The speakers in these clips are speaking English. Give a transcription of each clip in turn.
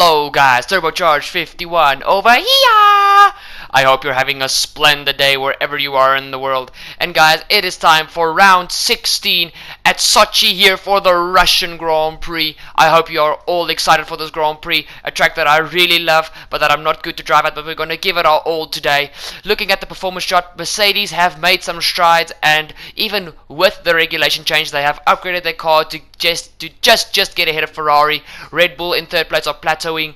Hello guys, Turbocharge 51 over here! I hope you're having a splendid day wherever you are in the world. And guys, it is time for round 16 at Sochi here for the Russian Grand Prix. I hope you are all excited for this Grand Prix, a track that I really love, but that I'm not good to drive at, but we're going to give it our all today. Looking at the performance chart, Mercedes have made some strides, and even with the regulation change, they have upgraded their car to just get ahead of Ferrari. Red Bull in third place are plateauing.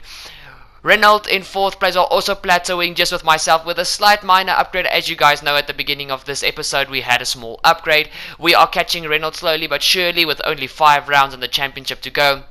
Renault in fourth place are also plateauing, just with myself with a slight minor upgrade. As you guys know, at the beginning of this episode we had a small upgrade. We are catching Renault slowly but surely with only 5 rounds in the championship to go.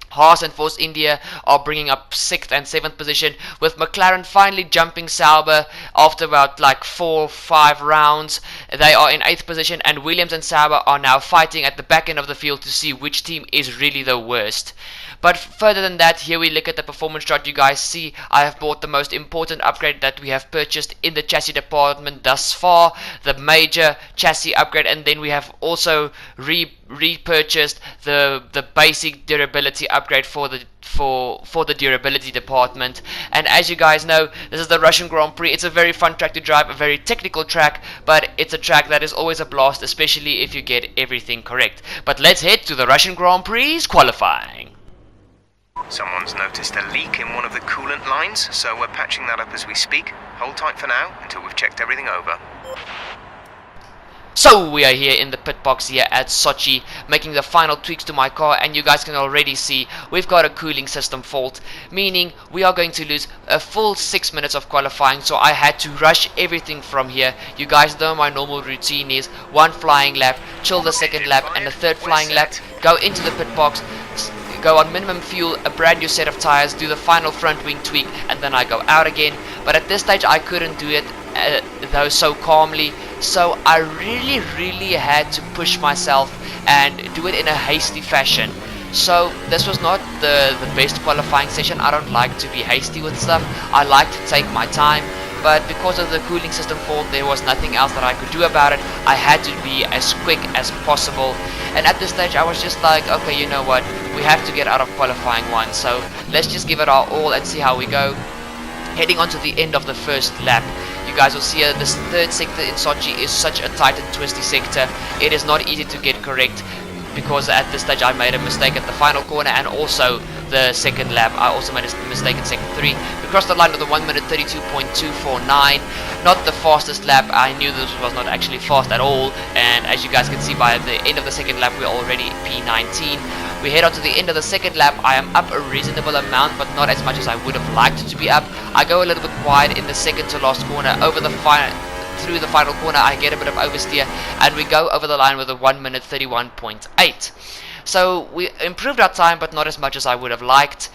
Haas and Force India are bringing up 6th and 7th position, with McLaren finally jumping Sauber after about like 4 or 5 rounds. They are in 8th position, and Williams and Sauber are now fighting at the back end of the field to see which team is really the worst. But further than that, here we look at the performance chart. You guys see I have bought the most important upgrade that we have purchased in the chassis department thus far, the major chassis upgrade, and then we have also repurchased the basic durability upgrade for the durability department. And as you guys know, this is the Russian Grand Prix. It's a very fun track to drive, a very technical track, but it's a track that is always a blast, especially if you get everything correct. But let's head to the Russian Grand Prix qualifying. Someone's noticed a leak in one of the coolant lines, so we're patching that up as we speak. Hold tight for now until we've checked everything over. So we are here in the pit box here at Sochi, making the final tweaks to my car, and you guys can already see we've got a cooling system fault, meaning we are going to lose a full 6 minutes of qualifying. So I had to rush everything from here. You guys know my normal routine is 1 flying lap, chill the 2nd lap, and the 3rd flying lap, go into the pit box, go on minimum fuel, a brand new set of tires, do the final front wing tweak, and then I go out again. But at this stage I couldn't do it though so calmly, so I really had to push myself and do it in a hasty fashion. So this was not the best qualifying session. I don't like to be hasty with stuff. I like to take my time, but because of the cooling system fault, there was nothing else that I could do about it. I had to be as quick as possible, and at this stage I was just like, okay, you know what, we have to get out of qualifying 1, so let's just give it our all and see how we go. Heading on to the end of the first lap, you guys will see this 3rd sector in Sochi is such a tight and twisty sector. It is not easy to get correct, because at this stage I made a mistake at the final corner, and also the 2nd lap I also made a mistake in sector 3. We crossed the line with a 1 minute 32.249, not the fastest lap. I knew this was not actually fast at all, and as you guys can see by the end of the 2nd lap we're already P19. We head on to the end of the 2nd lap. I am up a reasonable amount, but not as much as I would have liked to be up. I go a little bit wide in the 2nd to last corner. Through the final corner I get a bit of oversteer, and we go over the line with a 1 minute 31.8. So we improved our time, but not as much as I would have liked.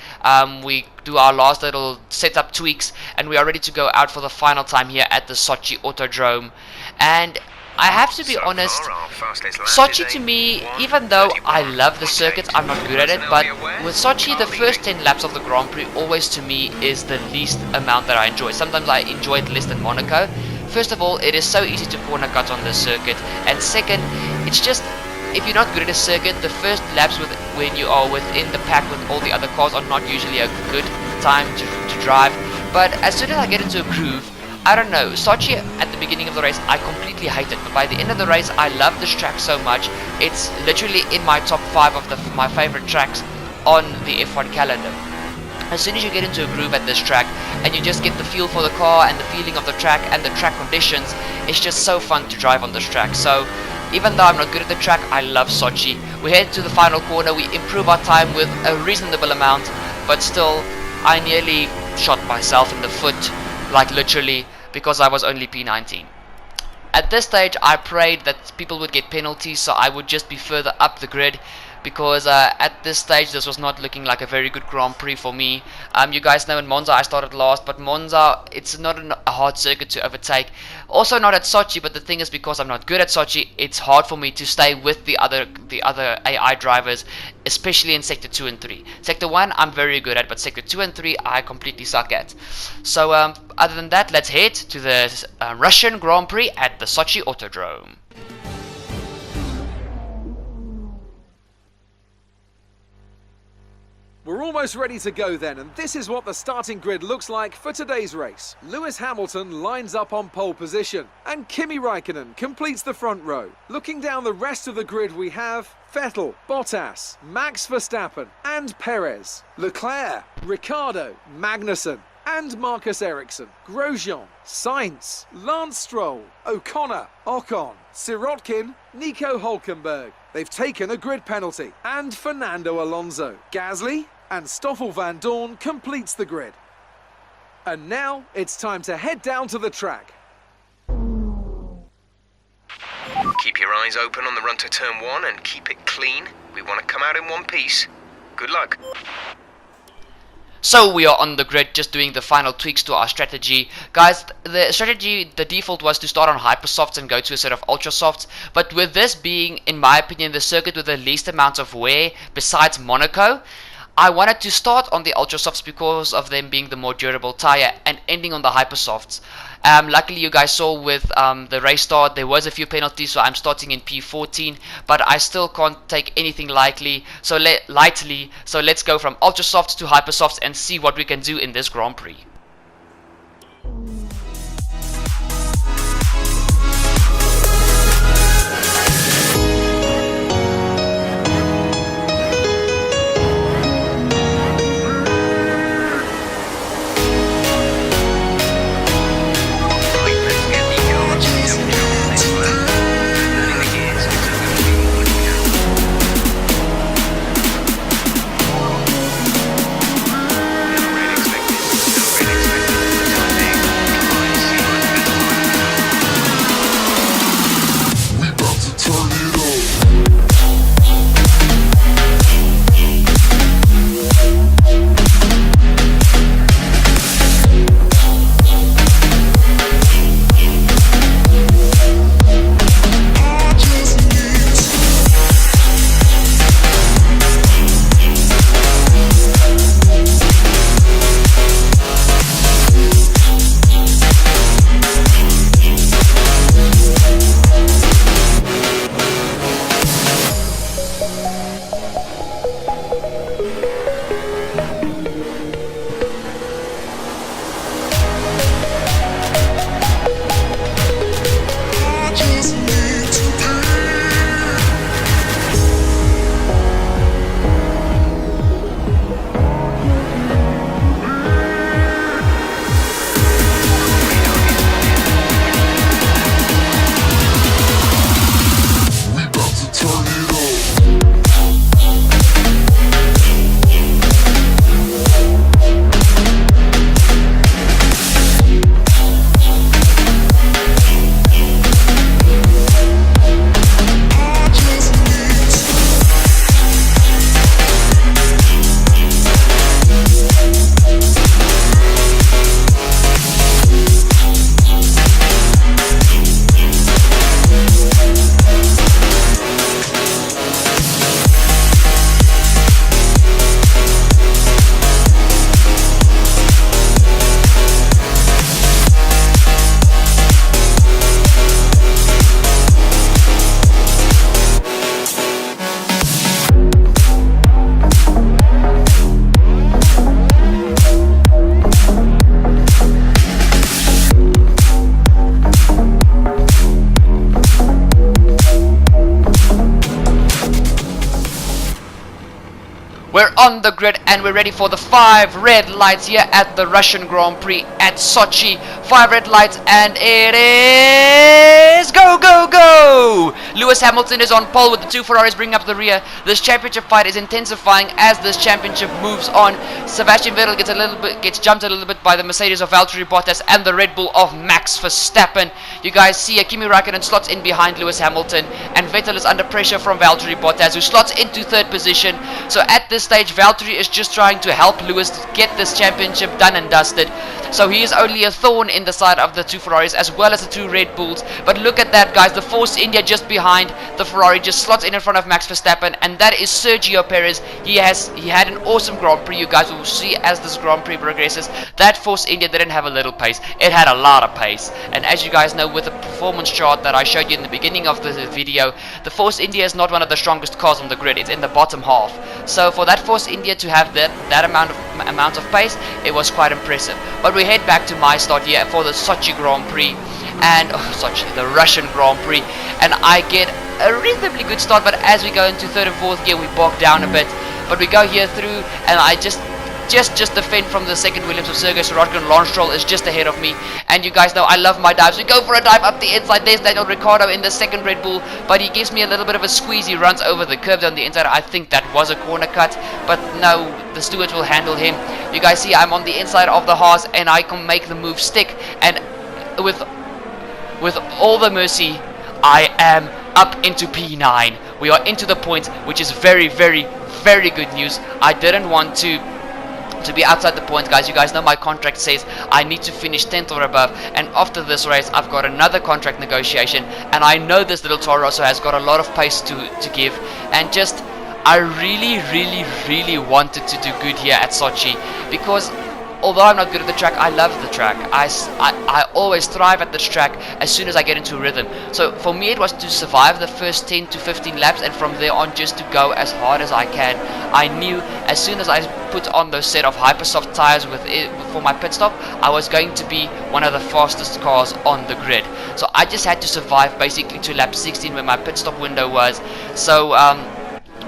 We do our last little setup tweaks, and we are ready to go out for the final time here at the Sochi Autodrome. And I have to be honest, Sochi to me, even though I love the circuit, I'm not good at it, but with Sochi, the first 10 laps of the Grand Prix always to me is the least amount that I enjoy. Sometimes I enjoy it less than Monaco. First of all, it is so easy to corner cut on this circuit, and second, it's just, if you're not good at a circuit, the first laps when you are within the pack with all the other cars are not usually a good time to drive. But as soon as I get into a groove, I don't know, Sochi at the beginning of the race I completely hated, but by the end of the race I love this track so much. It's literally in my top 5 of my favorite tracks on the F1 calendar. As soon as you get into a groove at this track and you just get the feel for the car and the feeling of the track and the track conditions, it's just so fun to drive on this track. So even though I'm not good at the track, I love Sochi. We head to the final corner, we improve our time with a reasonable amount, but still I nearly shot myself in the foot, like literally, because I was only P19. At this stage I prayed that people would get penalties so I would just be further up the grid, because at this stage this was not looking like a very good Grand Prix for me. You guys know in Monza I started last, but Monza, it's not a hard circuit to overtake. Also not at Sochi, but the thing is, because I'm not good at Sochi, it's hard for me to stay with the other AI drivers, especially in sector 2 and 3. Sector 1 I'm very good at, but sector 2 and 3 I completely suck at. So other than that, let's head to the Russian Grand Prix at the Sochi Autodrome. We're almost ready to go then, and this is what the starting grid looks like for today's race. Lewis Hamilton lines up on pole position, and Kimi Raikkonen completes the front row. Looking down the rest of the grid, we have Vettel, Bottas, Max Verstappen and Perez, Leclerc, Ricciardo, Magnussen and Marcus Ericsson, Grosjean, Sainz, Lance Stroll, O'Connor, Ocon, Sirotkin, Nico Hulkenberg. They've taken a grid penalty, and Fernando Alonso, Gasly and Stoffel Van Dorn completes the grid. And now it's time to head down to the track. Keep your eyes open on the run to turn 1 and keep it clean. We want to come out in one piece. Good luck. So we are on the grid just doing the final tweaks to our strategy. Guys, the default was to start on hypersofts and go to a set of ultra softs. But with this being, in my opinion, the circuit with the least amount of wear besides Monaco, I wanted to start on the ultra softs because of them being the more durable tire and ending on the hypersofts. Luckily you guys saw with the race start there was a few penalties, so I'm starting in P14, but I still can't take anything lightly, so let's go from ultra softs to hyper softs and see what we can do in this Grand Prix. We're on the grid and we're ready for the 5 red lights here at the Russian Grand Prix at Sochi. 5 red lights and it is go, go, go! Lewis Hamilton is on pole with the 2 Ferraris bringing up the rear. This championship fight is intensifying as this championship moves on. Sebastian Vettel gets jumped a little bit by the Mercedes of Valtteri Bottas and the Red Bull of Max Verstappen. You guys see Kimi Raikkonen slots in behind Lewis Hamilton, and Vettel is under pressure from Valtteri Bottas, who slots into 3rd position. So at this stage Valtteri is just trying to help Lewis get this championship done and dusted. So he is only a thorn in the side of the 2 Ferraris as well as the 2 Red Bulls. But look at that, guys, the Force India just behind the Ferrari just slots in front of Max Verstappen, and that is Sergio Perez. He had an awesome Grand Prix. You guys will see as this Grand Prix progresses. That Force India didn't have a little pace, it had a lot of pace. And as you guys know, with the performance chart that I showed you in the beginning of the video, the Force India is not one of the strongest cars on the grid. It's in the bottom half. So for that that Force India to have that amount of pace, it was quite impressive. But we head back to my start here for the Sochi Grand Prix, and the Russian Grand Prix, and I get a reasonably good start, but as we go into third and fourth gear we bog down a bit. But we go here through, and I just defend from the second Williams of Sergei Sorokin. Lance Stroll is just ahead of me, and you guys know I love my dives. We go for a dive up the inside. There's Daniel Ricciardo in the second Red Bull, but he gives me a little bit of a squeeze. He runs over the curb on the inside. I think that was a corner cut, but no, the stewards will handle him. You guys see I'm on the inside of the Haas, and I can make the move stick, and with all the mercy, I am up into P9. We are into the point, which is very, very, very good news. I didn't want to be outside the points, guys. You guys know my contract says I need to finish 10th or above, and after this race I've got another contract negotiation, and I know this little Toro Rosso has got a lot of pace to give, and just I really wanted to do good here at Sochi, because although I'm not good at the track, I love the track. I always thrive at this track as soon as I get into a rhythm. So for me it was to survive the first 10 to 15 laps, and from there on just to go as hard as I can. I knew as soon as I put on those set of hypersoft tires for my pit stop, I was going to be one of the fastest cars on the grid. So I just had to survive basically to lap 16 where my pit stop window was. So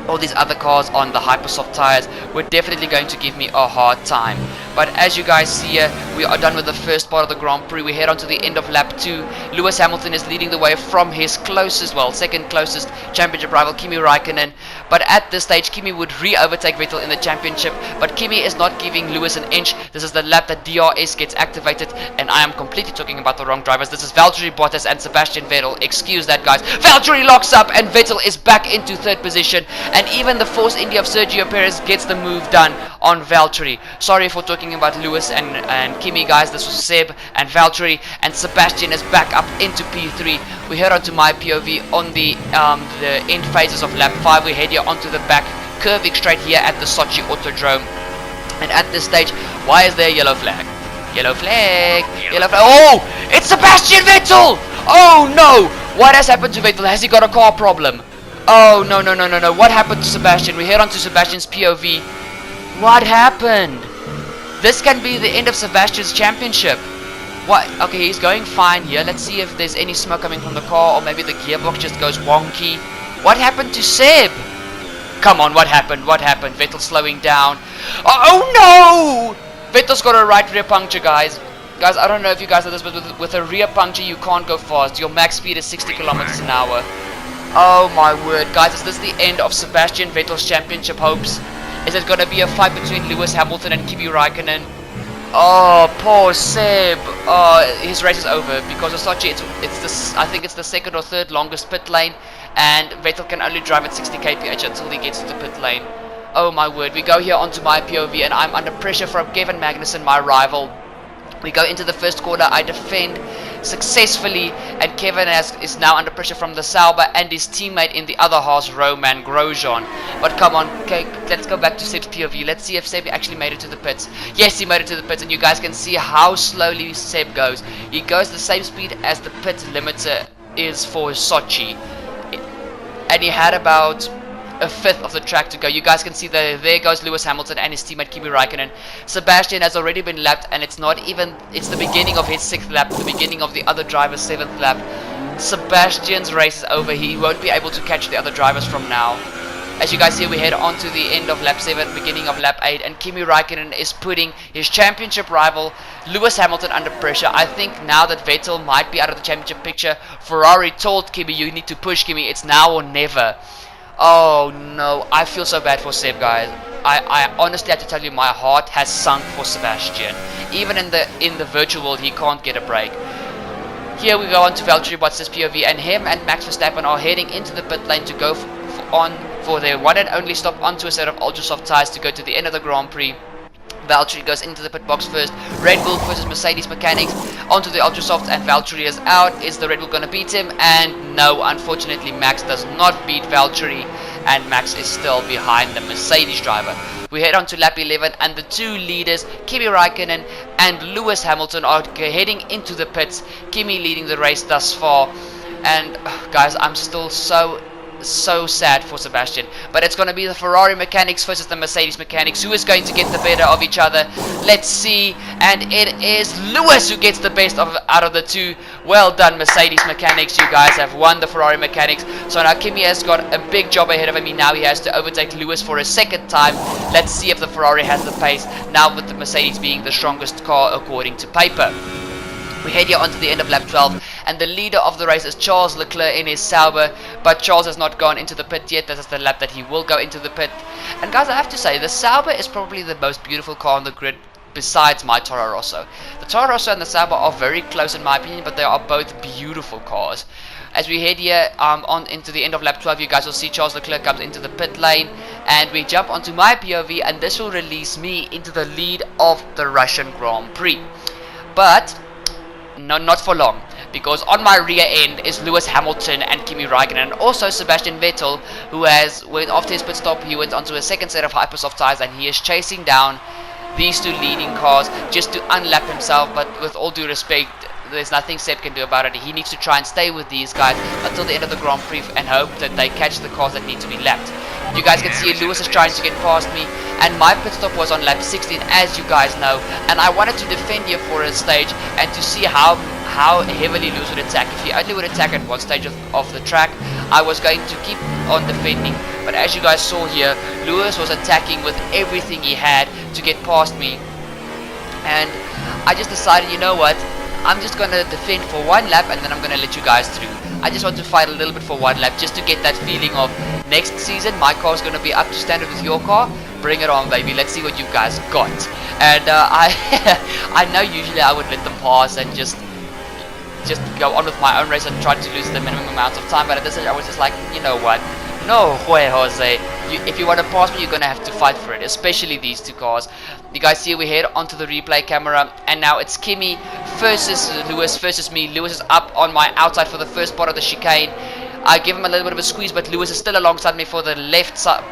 all these other cars on the hypersoft tires were definitely going to give me a hard time. But as you guys see here, we are done with the first part of the Grand Prix. We head on to the end of lap 2. Lewis Hamilton is leading the way from his second closest championship rival, Kimi Raikkonen. But at this stage, Kimi would re-overtake Vettel in the championship, but Kimi is not giving Lewis an inch. This is the lap that DRS gets activated, and I am completely talking about the wrong drivers. This is Valtteri Bottas and Sebastian Vettel. Excuse that, guys. Valtteri locks up, and Vettel is back into third position, and even the Force India of Sergio Perez gets the move done on Valtteri. Sorry for talking about Lewis and Kimi, guys. This was Seb and Valtteri, and Sebastian is back up into P3. We head onto my POV on the end phases of lap 5. We head here onto the back, curving straight here at the Sochi Autodrome. And at this stage, why is there a yellow flag? Yellow flag! Yellow flag! Oh! It's Sebastian Vettel! Oh no! What has happened to Vettel? Has he got a car problem? Oh no. What happened to Sebastian? We head on to Sebastian's POV. What happened? This can be the end of Sebastian's championship. What? Okay, he's going fine here. Let's see if there's any smoke coming from the car, or maybe the gearbox just goes wonky. What happened to Seb? Come on, what happened? What happened? Vettel slowing down. Oh no! Vettel's got a right rear puncture, guys. Guys, I don't know if you guys know this, but with a rear puncture you can't go fast. Your max speed is 60 kilometers an hour. Oh my word, guys, is this the end of Sebastian Vettel's championship hopes? Is it gonna be a fight between Lewis Hamilton and Kimi Raikkonen? Oh, poor Seb. His race is over because of Sochi. I think it's the second or third longest pit lane, and Vettel can only drive at 60 kph until he gets to the pit lane. Oh my word, we go here onto my POV, and I'm under pressure from Kevin Magnussen, my rival. We go into the first corner, I defend successfully, and Kevin is now under pressure from the Sauber and his teammate in the other Haas, Roman Grosjean. But come on, okay, let's go back to Seb's POV. Let's see if Seb actually made it to the pits. Yes, he made it to the pits, and you guys can see how slowly Seb goes. He goes the same speed as the pit limiter is for Sochi, and he had about a fifth of the track to go. You guys can see there goes Lewis Hamilton and his teammate Kimi Raikkonen. Sebastian has already been lapped, and it's the beginning of his 6th lap, the beginning of the other driver's 7th lap. Sebastian's race is over. He won't be able to catch the other drivers from now. As you guys see, we head on to the end of lap 7, beginning of lap 8, and Kimi Raikkonen is putting his championship rival Lewis Hamilton under pressure. I think now that Vettel might be out of the championship picture, Ferrari told Kimi, you need to push, Kimi, it's now or never. Oh no, I feel so bad for Seb, guys. I honestly have to tell you, my heart has sunk for Sebastian. Even in the virtual world, he can't get a break. Here we go on to Valtteri Bottas' POV, and him and Max Verstappen are heading into the pit lane to go for their one and only stop onto a set of ultra soft tires to go to the end of the Grand Prix. Valtteri goes into the pit box first. Red Bull versus Mercedes mechanics onto the ultra soft, and Valtteri is out. Is the Red Bull going to beat him? And no, unfortunately Max does not beat Valtteri, and Max is still behind the Mercedes driver. We head on to lap 11, and the two leaders, Kimi Raikkonen and Lewis Hamilton, are heading into the pits. Kimi leading the race thus far, and guys, I'm still so so sad for Sebastian. But it's going to be the Ferrari mechanics versus the Mercedes mechanics. Who is going to get the better of each other? Let's see. And it is Lewis who gets the best out of the two. Well done, Mercedes mechanics. You guys have won the Ferrari mechanics. So now Kimi has got a big job ahead of him. Now he has to overtake Lewis for a second time. Let's see if the Ferrari has the pace. Now with the Mercedes being the strongest car according to paper. We head here onto the end of lap 12, and the leader of the race is Charles Leclerc in his Sauber, but Charles has not gone into the pit yet. This is the lap that he will go into the pit. And guys, I have to say, the Sauber is probably the most beautiful car on the grid besides my Toro Rosso. The Toro Rosso and the Sauber are very close in my opinion, but they are both beautiful cars. As we head here on into the end of lap 12, you guys will see Charles Leclerc comes into the pit lane, and we jump onto my POV, and this will release me into the lead of the Russian Grand Prix. But no, not for long, because on my rear end is Lewis Hamilton and Kimi Raikkonen, and also Sebastian Vettel, who went after his pit stop, he went onto a second set of hypersoft tires, and he is chasing down these two leading cars just to unlap himself. But with all due respect, there's nothing Seb can do about it. He needs to try and stay with these guys until the end of the Grand Prix and hope that they catch the cars that need to be lapped. You guys can see Lewis is trying to get past me, and my pit stop was on lap 16, as you guys know, and I wanted to defend here for a stage and to see how heavily Lewis would attack. If he only would attack at one stage of the track, I was going to keep on defending, but as you guys saw here, Lewis was attacking with everything he had to get past me, and I just decided, you know what, I'm just going to defend for one lap and then I'm going to let you guys through. I just want to fight a little bit for one lap just to get that feeling of next season my car is going to be up to standard with your car. Bring it on, baby. Let's see what you guys got. And I know usually I would let them pass and just go on with my own race and try to lose the minimum amount of time, but at this stage I was just like, you know what, no way, Jose. If you want to pass me, you're going to have to fight for it, especially these two cars. You guys see we head onto the replay camera, and now it's Kimi versus Lewis versus me. Lewis is up on my outside for the first part of the chicane. I give him a little bit of a squeeze, but Lewis is still alongside me for the left side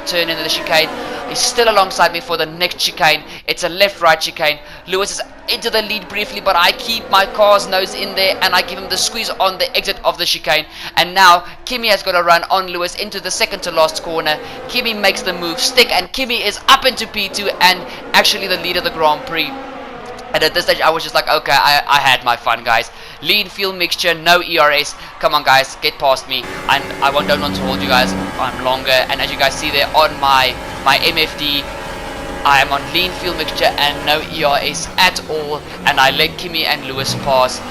turn into the chicane. He's still alongside me for the next chicane. It's a left-right chicane. Lewis is into the lead briefly, but I keep my car's nose in there and I give him the squeeze on the exit of the chicane. And now Kimi has got to run on Lewis into the second to last corner. Kimi makes the move stick, and Kimi is up into P2 and actually the lead of the Grand Prix. And at this stage I was just like, okay, I had my fun, guys. Lean fuel mixture, no ERS. Come on, guys, get past me. And I don't want to hold you guys on longer. And as you guys see there on my MFD, I am on lean fuel mixture and no ERS at all. And I let Kimi and Lewis pass.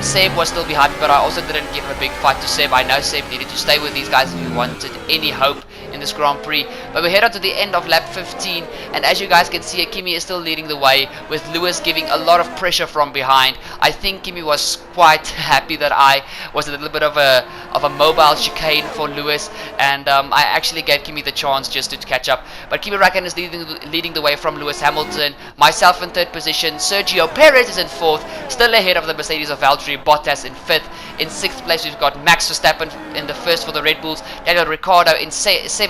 Seb was still behind me, but I also didn't give a big fight to Seb. I know Seb needed to stay with these guys if he wanted any hope in this Grand Prix. But we head on to the end of lap 15, and as you guys can see, Kimi is still leading the way, with Lewis giving a lot of pressure from behind. I think Kimi was quite happy that I was a little bit of a mobile chicane for Lewis, and I actually gave Kimi the chance just to catch up. But Kimi Raikkonen is leading the way from Lewis Hamilton, myself in third position, Sergio Perez is in fourth, still ahead of the Mercedes of Valtteri Bottas in fifth. In sixth place we've got Max Verstappen in the first for the Red Bulls, Daniel Ricciardo in seventh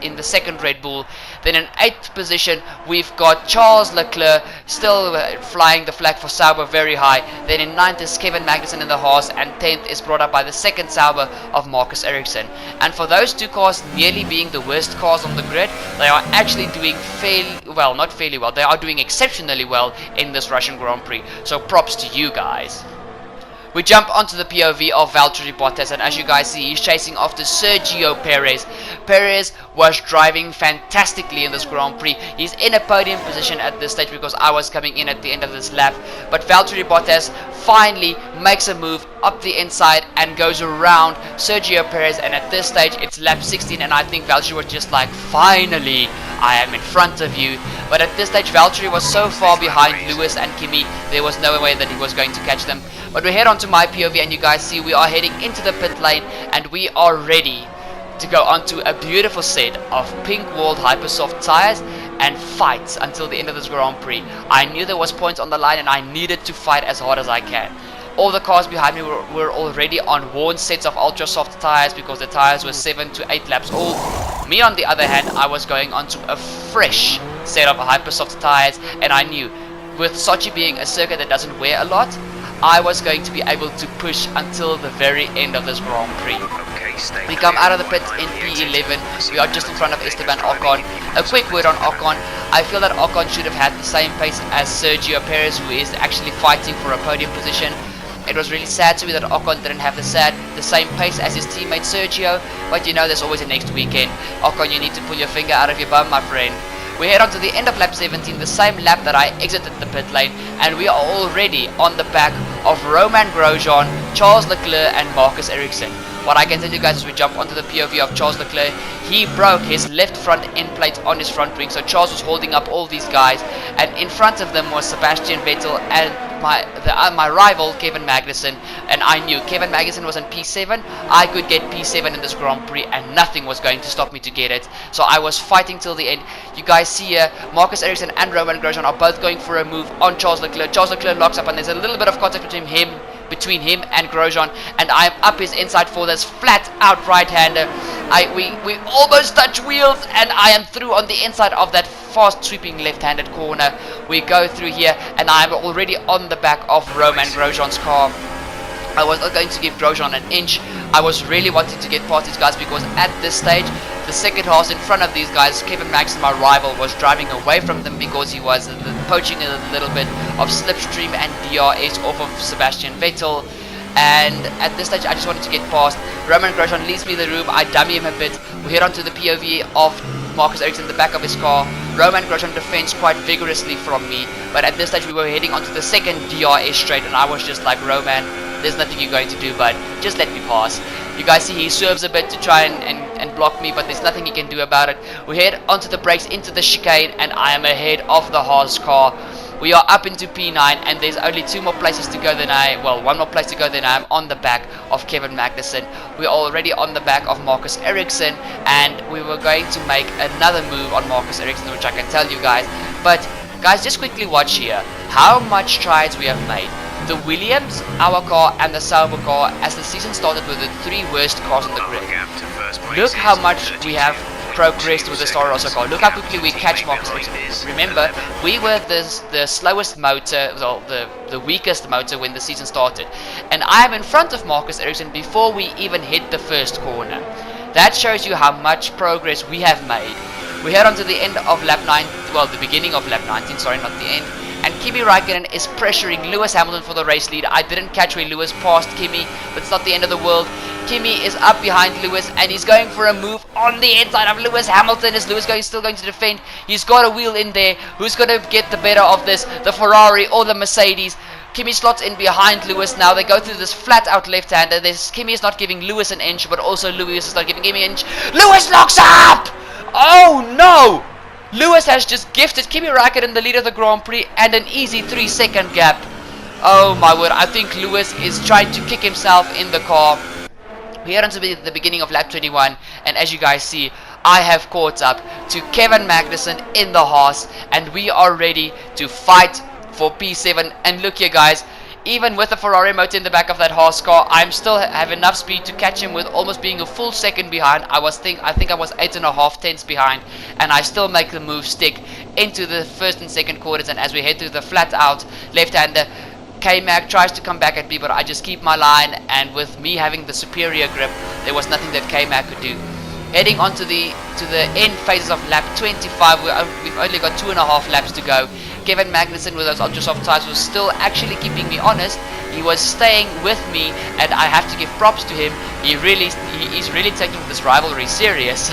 in the second Red Bull. Then in eighth position we've got Charles Leclerc still flying the flag for Sauber very high. Then in ninth is Kevin Magnussen in the Haas, and 10th is brought up by the second Sauber of Marcus Ericsson. And for those two cars nearly being the worst cars on the grid, they are actually doing not fairly well, they are doing exceptionally well in this Russian Grand Prix. So props to you guys. We jump onto the POV of Valtteri Bottas, and as you guys see, he's chasing after Sergio Perez. Perez was driving fantastically in this Grand Prix. He's in a podium position at this stage because I was coming in at the end of this lap. But Valtteri Bottas finally makes a move up the inside and goes around Sergio Perez, and at this stage it's lap 16, and I think Valtteri was just like, finally, I am in front of you. But at this stage Valtteri was so far behind Lewis and Kimi, there was no way that he was going to catch them. But we head on to my POV, and you guys see we are heading into the pit lane, and we are ready to go onto a beautiful set of pink walled hypersoft tires and fight until the end of this Grand Prix. I knew there was points on the line and I needed to fight as hard as I can. All the cars behind me were already on worn sets of ultra soft tires because the tires were 7 to 8 laps old. Me on the other hand, I was going onto a fresh set of hypersoft tires, and I knew with Sochi being a circuit that doesn't wear a lot, I was going to be able to push until the very end of this Grand Prix. Okay, We come out of the pits in P11. We are just in front of Esteban Ocon. A quick word on Ocon. I feel that Ocon should have had the same pace as Sergio Perez, who is actually fighting for a podium position. It was really sad to me that Ocon didn't have the same pace as his teammate Sergio, but you know there's always a next weekend. Ocon, you need to pull your finger out of your bum, my friend. We head on to the end of lap 17, the same lap that I exited the pit lane, and we are already on the back of Romain Grosjean, Charles Leclerc and Marcus Ericsson. What I can tell you guys as we jump onto the POV of Charles Leclerc, he broke his left front end plate on his front wing, so Charles was holding up all these guys, and in front of them was Sebastian Vettel and my rival Kevin Magnussen, and I knew Kevin Magnussen was on P7. I could get P7 in this Grand Prix and nothing was going to stop me to get it, so I was fighting till the end. You guys see here, Marcus Ericsson and Romain Grosjean are both going for a move on Charles Leclerc. Charles Leclerc locks up and there's a little bit of contact between him and Grosjean, and I'm up his inside for this flat out right-hander. We almost touch wheels and I am through on the inside of that fast sweeping left-handed corner. We go through here and I'm already on the back of Romain Grosjean's car. I was not going to give Grosjean an inch. I was really wanting to get past these guys because at this stage, the second horse in front of these guys, Kevin Magnussen, my rival, was driving away from them because he was poaching a little bit of slipstream and DRS off of Sebastian Vettel. And at this stage I just wanted to get past. Romain Grosjean leaves me the room, I dummy him a bit. We head onto the POV of Marcus Ericsson in the back of his car. Romain Grosjean defends quite vigorously from me, but at this stage we were heading onto the second DRS straight and I was just like, Roman, there's nothing you're going to do but just let me pass. You guys see he swerves a bit to try and block me, but there's nothing he can do about it. We head onto the brakes into the chicane and I am ahead of the Haas car. We are up into P9 and there's only one more place to go than I'm on the back of Kevin Magnussen. We're already on the back of Marcus Ericsson and we were going to make another move on Marcus Ericsson, which I can tell you guys. But guys, just quickly watch here how much strides we have made. The Williams, our car and the Sauber car, as the season started, were the three worst cars on the grid. Look how much we have progressed with the Toro Rosso car. Look how quickly we catch Marcus Ericsson. Remember, we were the slowest motor, well, the weakest motor when the season started. And I am in front of Marcus Ericsson before we even hit the first corner. That shows you how much progress we have made. We head on to the end of lap 9, well, the beginning of lap 19, sorry, not the end. And Kimi Raikkonen is pressuring Lewis Hamilton for the race lead. I didn't catch where Lewis passed Kimi, but it's not the end of the world. Kimi is up behind Lewis and he's going for a move on the inside of Lewis Hamilton. Is Lewis still going to defend? He's got a wheel in there. Who's going to get the better of this? The Ferrari or the Mercedes? Kimi slots in behind Lewis now. They go through this flat out left-hander. Kimi is not giving Lewis an inch, but also Lewis is not giving Kimi an inch. Lewis locks up! Oh no! Lewis has just gifted Kimi Raikkonen the lead of the Grand Prix and an easy 3-second gap. Oh my word, I think Lewis is trying to kick himself in the car. We head on to the beginning of lap 21 and as you guys see, I have caught up to Kevin Magnussen in the Haas and we are ready to fight for P7. And look here guys, even with the Ferrari motor in the back of that Haas car, I still have enough speed to catch him with almost being a full second behind. I think I was 8.5 tenths behind, and I still make the move stick into the first and second quarters. And as we head through the flat out left-hander, K-Mag tries to come back at me, but I just keep my line. And with me having the superior grip, there was nothing that K-Mag could do. Heading on to the end phases of lap 25, we've only got 2.5 laps to go. Kevin Magnussen with those ultra soft tires was still actually keeping me honest. He was staying with me and I have to give props to him. He's really taking this rivalry serious.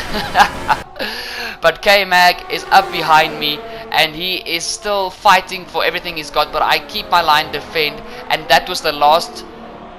But K-Mag is up behind me and he is still fighting for everything he's got, but I keep my line defend, and that was the last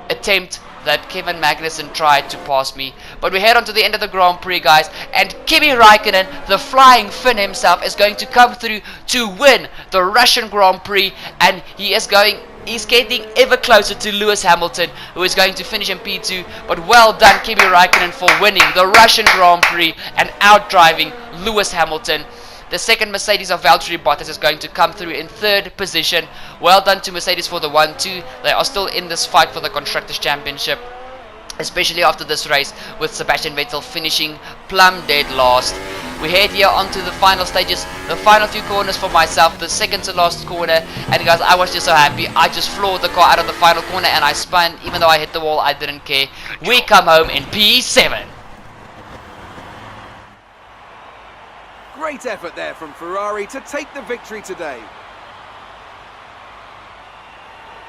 attempt that Kevin Magnussen tried to pass me. But we head on to the end of the Grand Prix guys, and Kimi Raikkonen, the flying Finn himself, is going to come through to win the Russian Grand Prix, and he's getting ever closer to Lewis Hamilton, who is going to finish in P2. But well done Kimi Raikkonen for winning the Russian Grand Prix and outdriving Lewis Hamilton. The second Mercedes of Valtteri Bottas is going to come through in third position. Well done to Mercedes for the 1-2. They are still in this fight for the Constructors' Championship, especially after this race with Sebastian Vettel finishing plumb dead last. We head here onto the final stages, the final few corners for myself, the second to last corner, and guys, I was just so happy. I just floored the car out of the final corner and I spun. Even though I hit the wall, I didn't care. We come home in P7. Great effort there from Ferrari to take the victory today.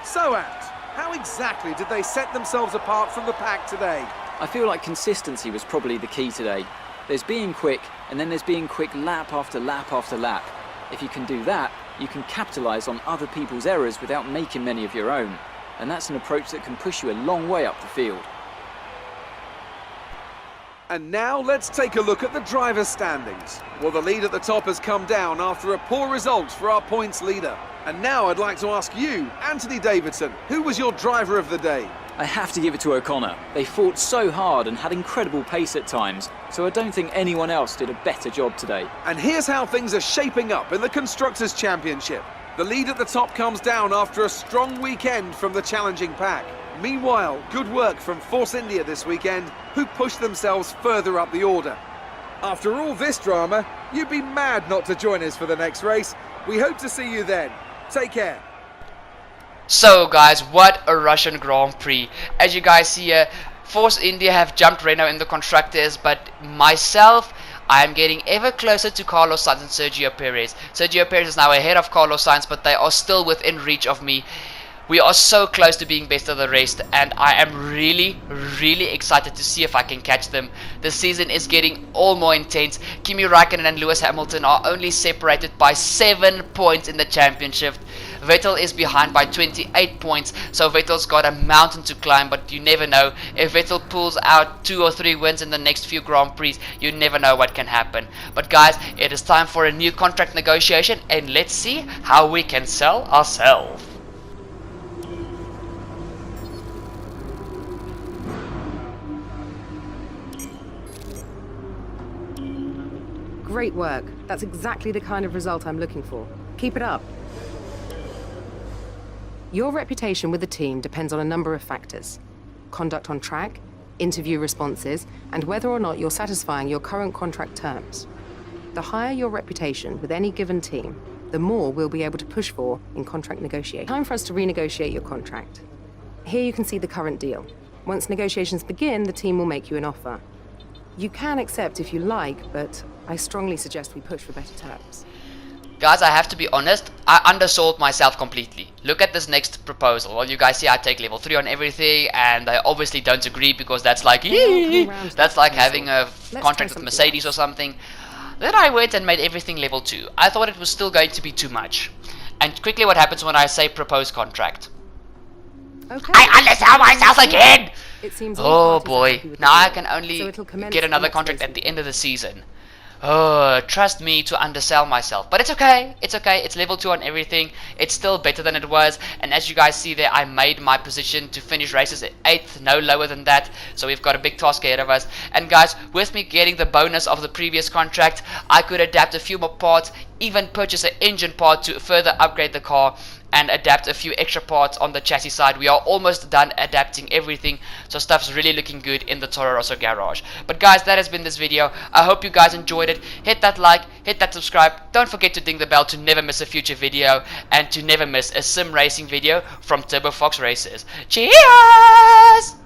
So, Ant, how exactly did they set themselves apart from the pack today? I feel like consistency was probably the key today. There's being quick, and then there's being quick lap after lap after lap. If you can do that, you can capitalise on other people's errors without making many of your own. And that's an approach that can push you a long way up the field. And now let's take a look at the driver's standings. Well, the lead at the top has come down after a poor result for our points leader. And now I'd like to ask you, Anthony Davidson, who was your driver of the day? I have to give it to O'Connor. They fought so hard and had incredible pace at times, so I don't think anyone else did a better job today. And here's how things are shaping up in the Constructors' Championship. The lead at the top comes down after a strong weekend from the challenging pack. Meanwhile, good work from Force India this weekend, who pushed themselves further up the order. After all this drama, you'd be mad not to join us for the next race. We hope to see you then. Take care. So guys, what a Russian Grand Prix. As you guys see here, Force India have jumped Renault in the Constructors, but myself, I am getting ever closer to Carlos Sainz and Sergio Perez. Sergio Perez is now ahead of Carlos Sainz, but they are still within reach of me. We are so close to being best of the rest, and I am really excited to see if I can catch them. The season is getting all more intense. Kimi Raikkonen and Lewis Hamilton are only separated by 7 points in the championship. Vettel is behind by 28 points, so Vettel's got a mountain to climb, but you never know. If Vettel pulls out 2 or 3 wins in the next few Grand Prix, you never know what can happen. But guys, it is time for a new contract negotiation, and let's see how we can sell ourselves. Great work. That's exactly the kind of result I'm looking for. Keep it up. Your reputation with the team depends on a number of factors: conduct on track, interview responses, and whether or not you're satisfying your current contract terms. The higher your reputation with any given team, the more we'll be able to push for in contract negotiation. Time for us to renegotiate your contract. Here you can see the current deal. Once negotiations begin, the team will make you an offer. You can accept if you like, but I strongly suggest we push for better terms. Guys, I have to be honest, I undersold myself completely. Look at this next proposal. Well, you guys see I take level 3 on everything, and I obviously don't agree because that's like, that's like having a contract with Mercedes or something. Then I went and made everything level 2. I thought it was still going to be too much. And quickly what happens when I say propose contract? Okay. I undersell myself again! It seems Oh all parties are boy, happy with now the I deal, can only so it'll commence get another next contract race at the end of the season. Oh, trust me to undersell myself. But it's okay, it's level 2 on everything. It's still better than it was. And as you guys see there, I made my position to finish races at 8th, no lower than that. So we've got a big task ahead of us. And guys, with me getting the bonus of the previous contract, I could adapt a few more parts, even purchase an engine part to further upgrade the car, and adapt a few extra parts on the chassis side. We are almost done adapting everything, so stuff's really looking good in the Toro Rosso garage. But guys, that has been this video. I hope you guys enjoyed it. Hit that like, hit that subscribe. Don't forget to ding the bell to never miss a future video, and to never miss a sim racing video from Turbo Fox Races. Cheers!